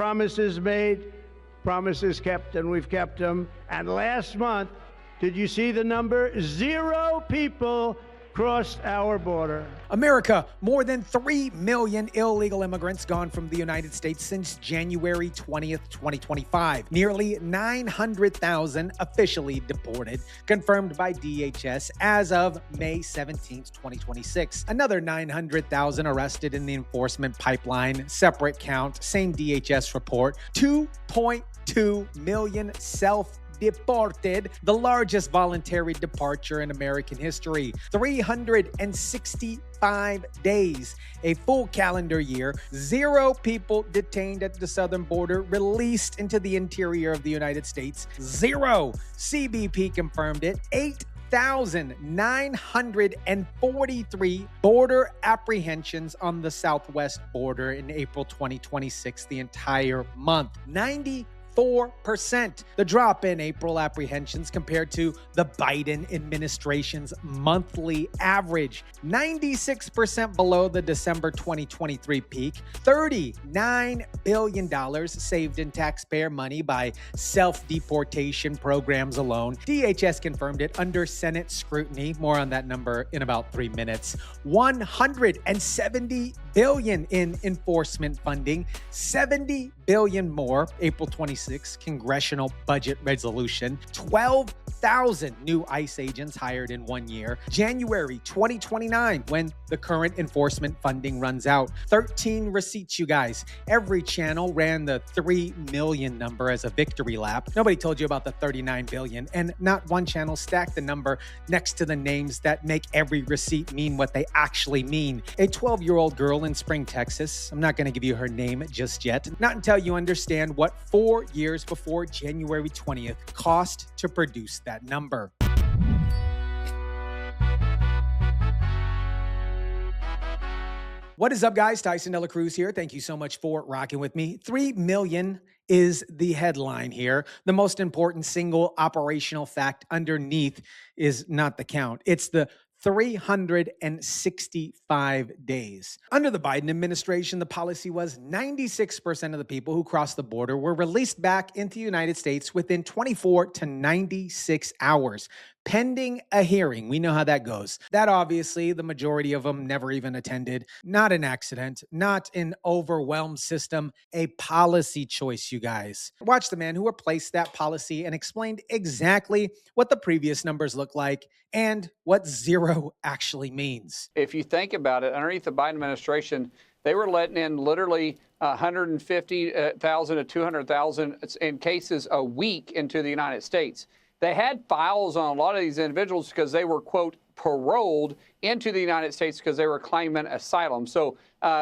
Promises made, promises kept, and we've kept them. And last month, did you see the number? 0 people crossed our border. America, more than 3 million illegal immigrants gone from the United States since January 20th, 2025. Nearly 900,000 officially deported, confirmed by DHS as of May 17th, 2026. Another 900,000 arrested in the enforcement pipeline. Separate count, same DHS report. 2.2 million self-deported, the largest voluntary departure in American history. 365 days, a full calendar year, 0 people detained at the southern border, released into the interior of the United States. 0. CBP confirmed it. 8,943 border apprehensions on the southwest border in April 2026, the entire month. 94%. The drop in April apprehensions compared to the Biden administration's monthly average. 96% below the December 2023 peak. $39 billion saved in taxpayer money by self-deportation programs alone. DHS confirmed it under Senate scrutiny. More on that number in about 3 minutes. $170 billion in enforcement funding. $70 billion more. April 26 congressional budget resolution. 12,000 new ICE agents hired in 1 year. January 2029, when the current enforcement funding runs out. 13 receipts, you guys. Every channel ran the 3 million number as a victory lap. Nobody told you about the 39 billion, and not one channel stacked the number next to the names that make every receipt mean what they actually mean. A 12-year-old girl in Spring, Texas. I'm not going to give you her name just yet. Not until you understand what 4 years before January 20th cost to produce that number. What is up, guys? Tyson DeLaCruz here. Thank you so much for rocking with me. 3 million is the headline here. The most important single operational fact underneath is not the count. It's the 365 days. Under the Biden administration, the policy was 96% of the people who crossed the border were released back into the United States within 24 to 96 hours, pending a hearing. We know how that goes. That obviously, the majority of them never even attended. Not an accident, not an overwhelmed system, a policy choice, you guys. Watch the man who replaced that policy and explained exactly what the previous numbers look like and what 0 actually means. If you think about it, underneath the Biden administration, they were letting in literally 150,000 to 200,000 in cases a week into the United States. They had files on a lot of these individuals because they were, quote, paroled into the United States because they were claiming asylum. So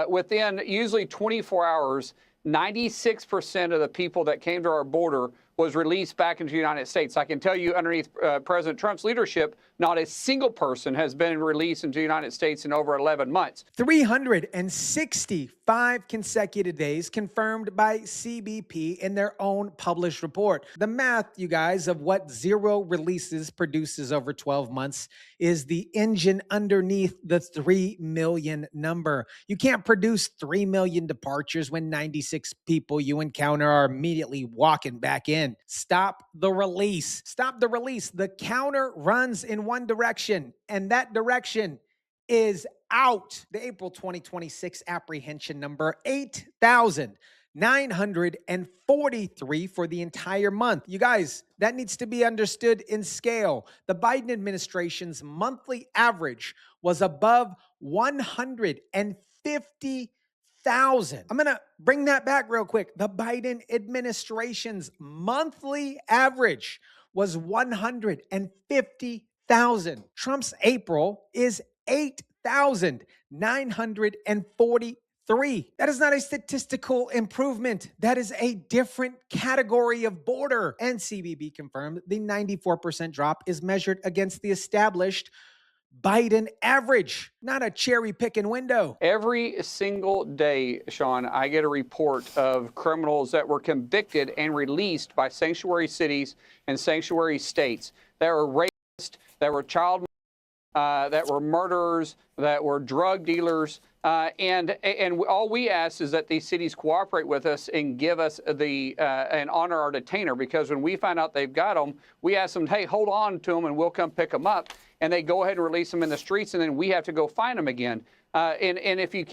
within usually 24 hours, 96% of the people that came to our border was released back into the United States. I can tell you underneath President Trump's leadership, not a single person has been released into the United States in over 11 months. 365 consecutive days confirmed by CBP in their own published report. The math, you guys, of what 0 releases produces over 12 months is the engine underneath the 3 million number. You can't produce 3 million departures when 96 people you encounter are immediately walking back in. Stop the release. Stop the release. The counter runs in one direction, and that direction is out. The April 2026 apprehension number, 8,943 for the entire month. You guys, that needs to be understood in scale. The Biden administration's monthly average was above 150,000. I'm going to bring that back real quick. The Biden administration's monthly average was 150,000. Trump's April is 8,943. That is not a statistical improvement. That is a different category of border. And CBP confirmed the 94% drop is measured against the established Biden average, not a cherry picking window. Every single day, Sean, I get a report of criminals that were convicted and released by sanctuary cities and sanctuary states that were rapists, that were child that were murderers, that were drug dealers, And all we ask is that these cities cooperate with us and give us and honor our detainer, because when we find out they've got them, we ask them, hey, hold on to them and we'll come pick them up. And they go ahead and release them in the streets, and then we have to go find them again. And if you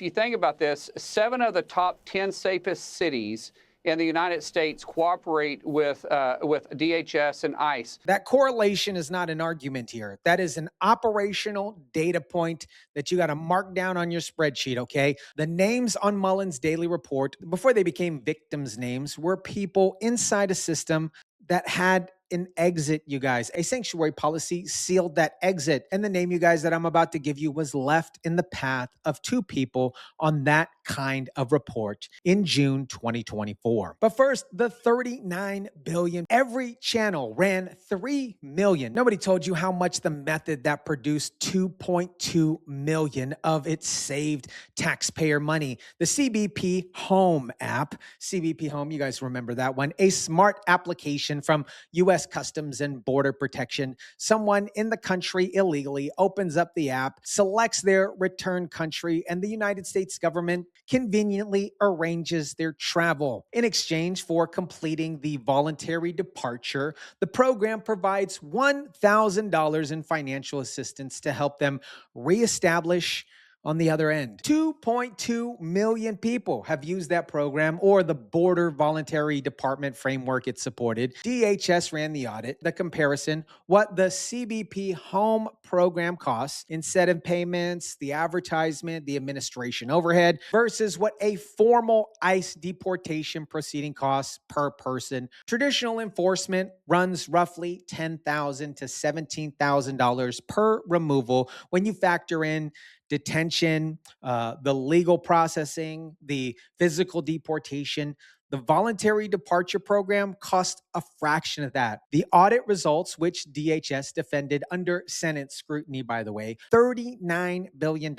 think about this, 7 of the top 10 safest cities in the United States cooperate with DHS and ICE. That correlation is not an argument here. That is an operational data point that you got to mark down on your spreadsheet, okay? The names on Mullen's daily report, before they became victims' names, were people inside a system that had an exit, you guys. A sanctuary policy sealed that exit. And the name, you guys, that I'm about to give you was left in the path of 2 people on that kind of report in June 2024. But first, the 39 billion. Every channel ran 3 million. Nobody told you how much the method that produced 2.2 million of its saved taxpayer money. The CBP Home app, CBP Home, you guys remember that one, a smart application from U.S. Customs and Border Protection. Someone in the country illegally opens up the app, selects their return country, and the United States government conveniently arranges their travel. In exchange for completing the voluntary departure, the program provides $1,000 in financial assistance to help them reestablish on the other end. 2.2 million people have used that program, or the Border Voluntary Department framework it supported. DHS ran the audit, the comparison, what the CBP Home program costs, incentive payments, the advertisement, the administration overhead, versus what a formal ICE deportation proceeding costs per person. Traditional enforcement runs roughly $10,000 to $17,000 per removal when you factor in detention, the legal processing, the physical deportation. The voluntary departure program cost a fraction of that. The audit results, which DHS defended under Senate scrutiny, by the way, $39 billion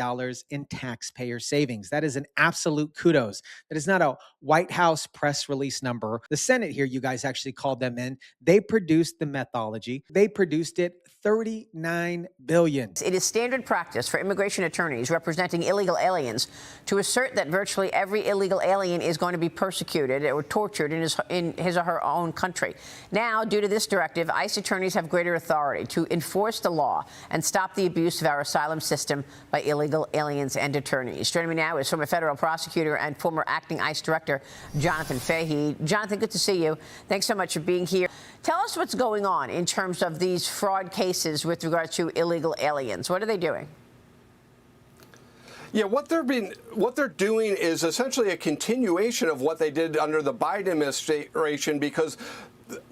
in taxpayer savings. That is an absolute kudos. That is not a White House press release number. The Senate here, you guys actually called them in. They produced the methodology. They produced it, $39 billion. It is standard practice for immigration attorneys representing illegal aliens to assert that virtually every illegal alien is going to be persecuted or tortured in his or her own country. Now, due to this directive, ICE attorneys have greater authority to enforce the law and stop the abuse of our asylum system by illegal aliens and attorneys. Joining me now is former federal prosecutor and former acting ICE director, Jonathan Fahey. Jonathan, good to see you. Thanks so much for being here. Tell us what's going on in terms of these fraud cases with regard to illegal aliens. What are they doing? Yeah, what they're doing is essentially a continuation of what they did under the Biden administration, because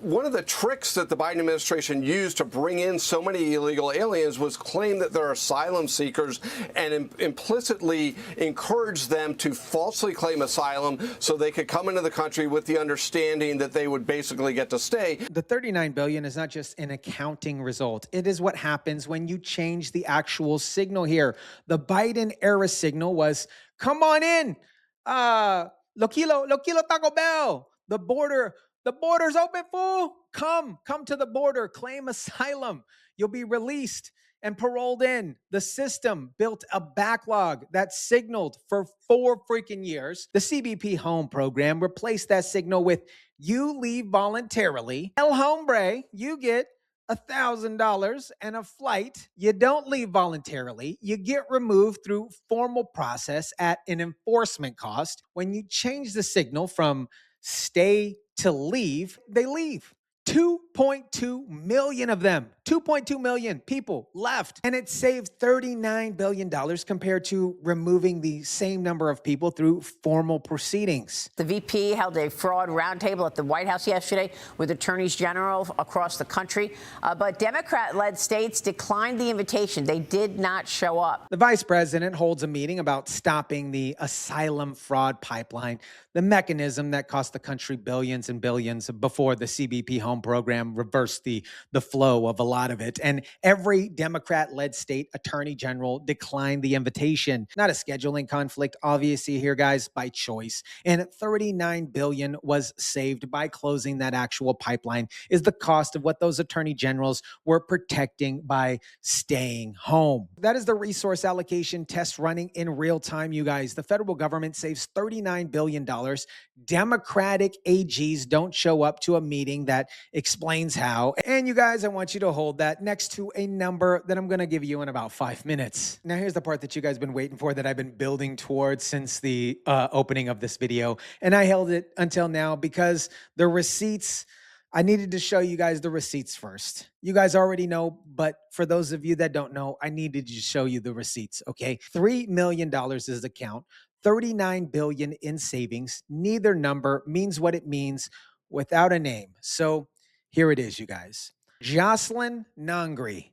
one of the tricks that the Biden administration used to bring in so many illegal aliens was claim that they're asylum seekers and implicitly encourage them to falsely claim asylum so they could come into the country with the understanding that they would basically get to stay. The $39 billion is not just an accounting result. It is what happens when you change the actual signal here. The Biden era signal was, come on in, lo kilo Taco Bell, the border's open, fool. Come to the border, claim asylum. You'll be released and paroled in. The system built a backlog that signaled for 4 freaking years. The CBP Home program replaced that signal with, you leave voluntarily. El hombre, you get $1,000 and a flight. You don't leave voluntarily. You get removed through formal process at an enforcement cost. When you change the signal from stay to leave, they leave. 2.2 million of them, 2.2 million people left. And it saved $39 billion compared to removing the same number of people through formal proceedings. The VP held a fraud roundtable at the White House yesterday with attorneys general across the country. But Democrat-led states declined the invitation. They did not show up. The vice president holds a meeting about stopping the asylum fraud pipeline, the mechanism that cost the country billions and billions before the CBP Home program program reversed the flow of a lot of it. And every Democrat-led state attorney general declined the invitation. Not a scheduling conflict, obviously here, guys, by choice. And $39 billion was saved by closing that actual pipeline is the cost of what those attorney generals were protecting by staying home. That is the resource allocation test running in real time, you guys. The federal government saves $39 billion. Democratic AGs don't show up to a meeting that explains how. And you guys, I want you to hold that next to a number that I'm going to give you in about 5 minutes. Now, here's the part that you guys have been waiting for, that I've been building towards since the opening of this video. And I held it until now because the receipts, I needed to show you guys the receipts first. You guys already know, but for those of you that don't know, I needed to show you the receipts, okay? $3 million is the count, $39 billion in savings. Neither number means what it means without a name. So here it is, you guys. Jocelyn Nangri,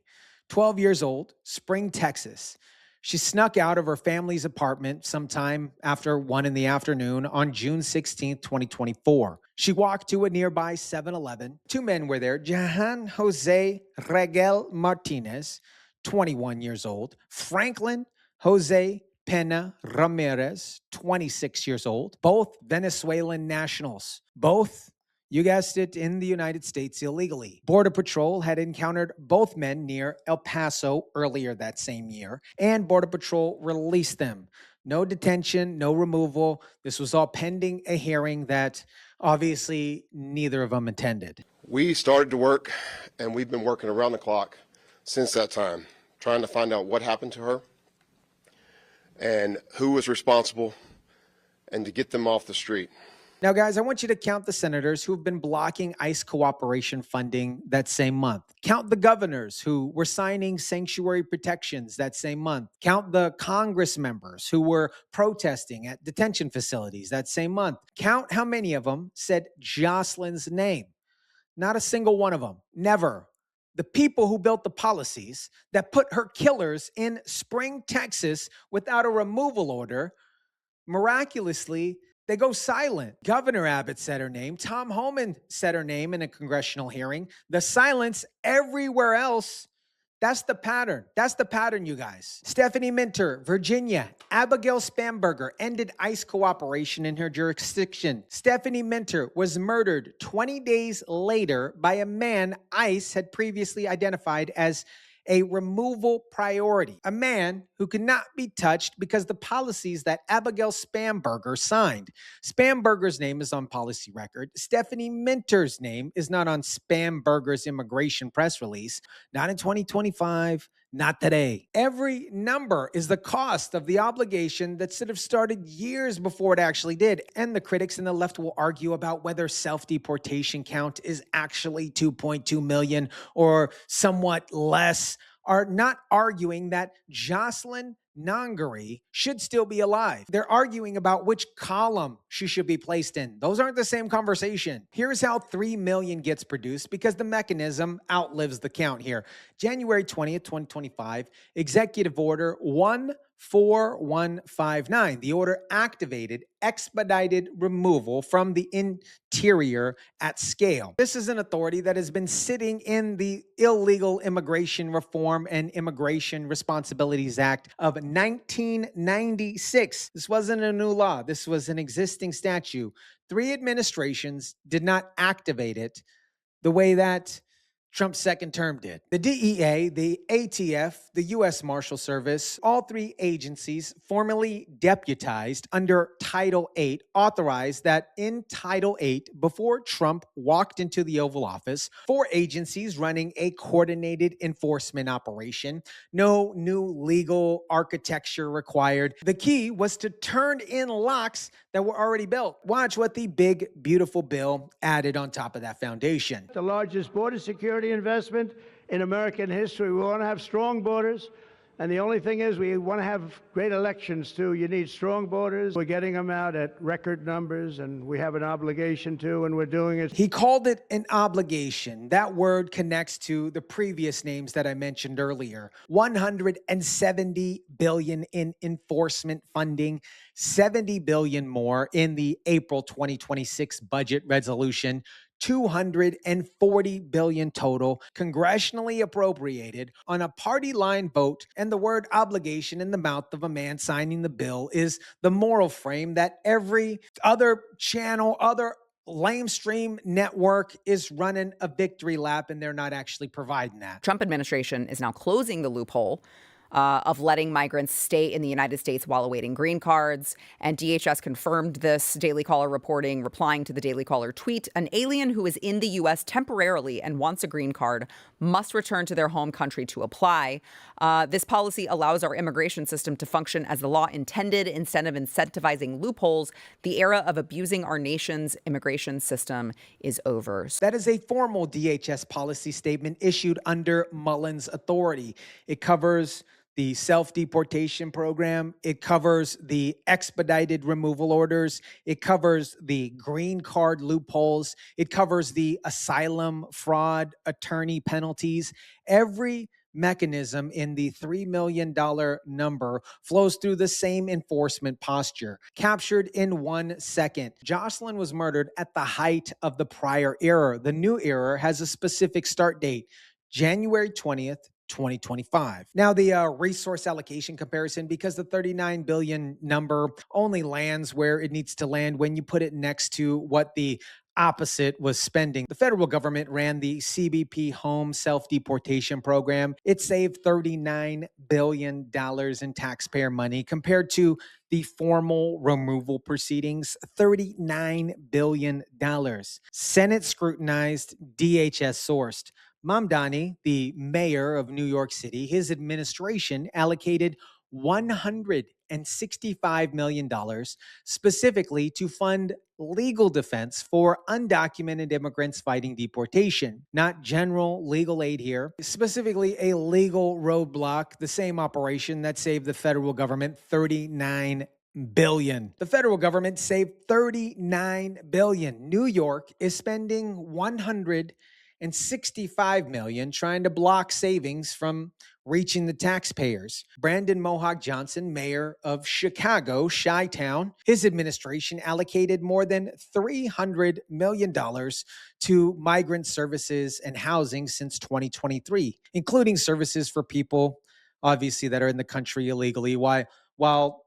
12 years old, Spring, Texas. She snuck out of her family's apartment sometime after 1 in the afternoon on June 16, 2024. She walked to a nearby 7-Eleven. Two men were there, Jahan Jose Regel Martinez, 21 years old, Franklin Jose Pena Ramirez, 26 years old, both Venezuelan nationals, both, you guessed it, in the United States illegally. Border Patrol had encountered both men near El Paso earlier that same year, and Border Patrol released them. No detention, no removal. This was all pending a hearing that obviously neither of them attended. We started to work, and we've been working around the clock since that time, trying to find out what happened to her and who was responsible, and to get them off the street. Now, guys, I want you to count the senators who have been blocking ICE cooperation funding that same month. Count the governors who were signing sanctuary protections that same month. Count the Congress members who were protesting at detention facilities that same month. Count how many of them said Jocelyn's name. Not a single one of them. Never. The people who built the policies that put her killers in Spring, Texas without a removal order, miraculously, they go silent. Governor Abbott said her name. Tom Homeland said her name in a congressional hearing. The silence everywhere else, that's the pattern. That's the pattern, you guys. Stephanie Minter, Virginia. Abigail Spamberger ended ICE cooperation in her jurisdiction. Stephanie Minter was murdered 20 days later by a man ICE had previously identified as a removal priority, a man who could not be touched because the policies that Abigail Spamberger signed. Spamberger's name is on policy record. Stephanie Minter's name is not on Spamberger's immigration press release. Not in 2025, not today. Every number is the cost of the obligation that should have started years before it actually did. And the critics in the left will argue about whether self-deportation count is actually 2.2 million or somewhat less, are not arguing that Jocelyn Nangri should still be alive. They're arguing about which column she should be placed in. Those aren't the same conversation. Here's how 3 million gets produced because the mechanism outlives the count here. January 20th, 2025, Executive Order 14159. The order activated expedited removal from the interior at scale. This is an authority that has been sitting in the Illegal Immigration Reform and Immigration Responsibilities Act of 1996. This wasn't a new law. This was an existing statute. 3 administrations did not activate it the way that Trump's second term did. The DEA, the ATF, the U.S. Marshal Service, all 3 agencies formally deputized under Title VIII authorized that in Title VIII, before Trump walked into the Oval Office, 4 agencies running a coordinated enforcement operation. No new legal architecture required. The key was to turn in locks that were already built. Watch what the big, beautiful bill added on top of that foundation. The largest border security investment in American history. We want to have strong borders. And the only thing is we want to have great elections, too. You need strong borders. We're getting them out at record numbers, and we have an obligation, too, and we're doing it. He called it an obligation. That word connects to the previous names that I mentioned earlier. $170 billion in enforcement funding, $70 billion more in the April 2026 budget resolution, $240 billion total, congressionally appropriated on a party line vote, and the word obligation in the mouth of a man signing the bill is the moral frame that every other channel, other lamestream network is running a victory lap, and they're not actually providing that. Trump administration is now closing the loophole of letting migrants stay in the United States while awaiting green cards. And DHS confirmed this, Daily Caller reporting, replying to the Daily Caller tweet. An alien who is in the U.S. temporarily and wants a green card must return to their home country to apply. This policy allows our immigration system to function as the law intended instead of incentivizing loopholes. The era of abusing our nation's immigration system is over. That is a formal DHS policy statement issued under Mullen's authority. It covers the self-deportation program. It covers the expedited removal orders. It covers the green card loopholes. It covers the asylum fraud attorney penalties. Every mechanism in the $3 million number flows through the same enforcement posture, captured in 1 second. Jocelyn was murdered at the height of the prior era. The new era has a specific start date, January 20th, 2025. Now, the resource allocation comparison, because the 39 billion number only lands where it needs to land when you put it next to what the opposite was spending. The federal government ran the CBP home self-deportation program. It saved $39 billion in taxpayer money compared to the formal removal proceedings, $39 billion. Senate scrutinized, DHS sourced. Mamdani, the mayor of New York City, his administration allocated $165 million specifically to fund legal defense for undocumented immigrants fighting deportation, not general legal aid here, specifically a legal roadblock, the same operation that saved the federal government $39 billion. The federal government saved $39 billion. New York is spending $165 million trying to block savings from reaching the taxpayers. Brandon Mohawk Johnson, mayor of Chicago, Chi-Town, his administration allocated more than $300 million to migrant services and housing since 2023, including services for people, obviously, that are in the country illegally, while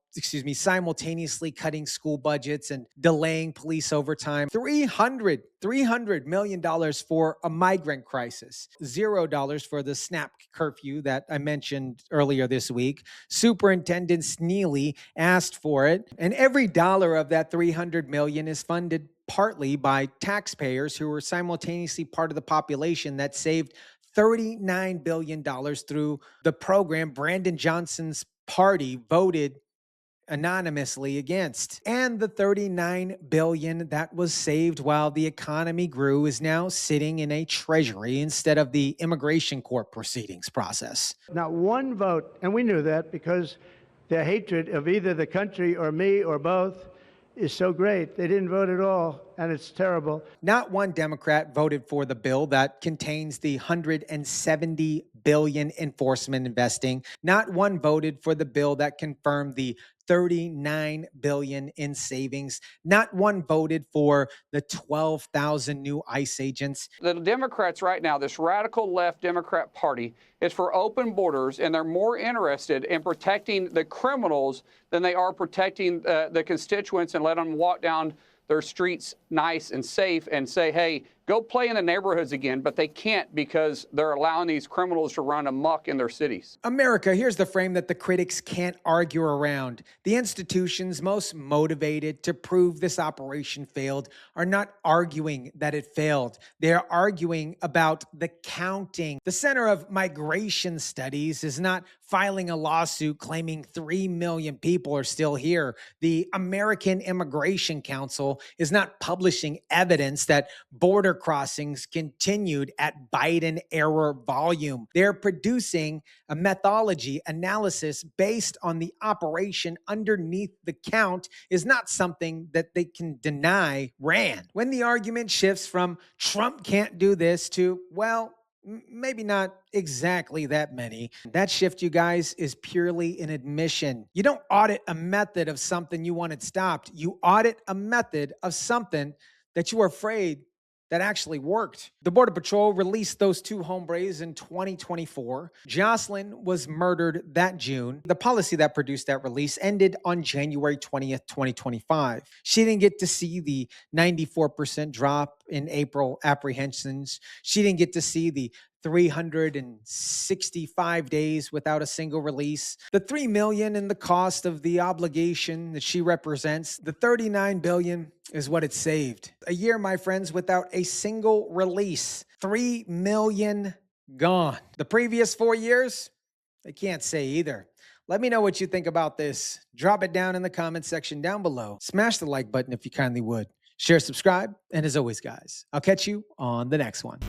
simultaneously cutting school budgets and delaying police overtime. $300 million for a migrant crisis. $0 for the SNAP curfew that I mentioned earlier this week. Superintendent Sneely asked for it. And every dollar of that $300 million is funded partly by taxpayers who are simultaneously part of the population that saved $39 billion through the program Brandon Johnson's party voted anonymously against. And the $39 billion that was saved while the economy grew is now sitting in a treasury instead of the immigration court proceedings process. Not one vote, and we knew that because their hatred of either the country or me or both is so great. They didn't vote at all, and it's terrible. Not one Democrat voted for the bill that contains the $170 billion enforcement investing. Not one voted for the bill that confirmed the $39 billion in savings. Not one voted for the 12,000 new ICE agents. The Democrats right now, this radical left Democrat Party, is for open borders, and they're more interested in protecting the criminals than they are protecting the constituents and let them walk down their streets nice and safe and say, hey, go play in the neighborhoods again, but they can't because they're allowing these criminals to run amok in their cities. America, here's the frame that the critics can't argue around. The institutions most motivated to prove this operation failed are not arguing that it failed. They're arguing about the counting. The Center of Migration Studies is not filing a lawsuit claiming 3 million people are still here. The American Immigration Council is not publishing evidence that border crossings continued at Biden-era volume. They're producing a methodology analysis based on the operation underneath the count is not something that they can deny ran. When the argument shifts from Trump can't do this to, well, maybe not exactly that many. That shift, you guys, is purely an admission. You don't audit a method of something you wanted stopped. You audit a method of something that you are afraid that actually worked. The Border Patrol released those 2 hombres in 2024. Jocelyn was murdered that June. The policy that produced that release ended on January 20th, 2025. She didn't get to see the 94% drop in April apprehensions. She didn't get to see the 365 days without a single release, the $3 million in the cost of the obligation that she represents, the $39 billion is what it saved. A year, my friends, without a single release. 3 million gone. The previous 4 years, they can't say either. Let me know what you think about this. Drop it down in the comment section down below. Smash the like button if you kindly would. Share, subscribe, and as always, guys, I'll catch you on the next one.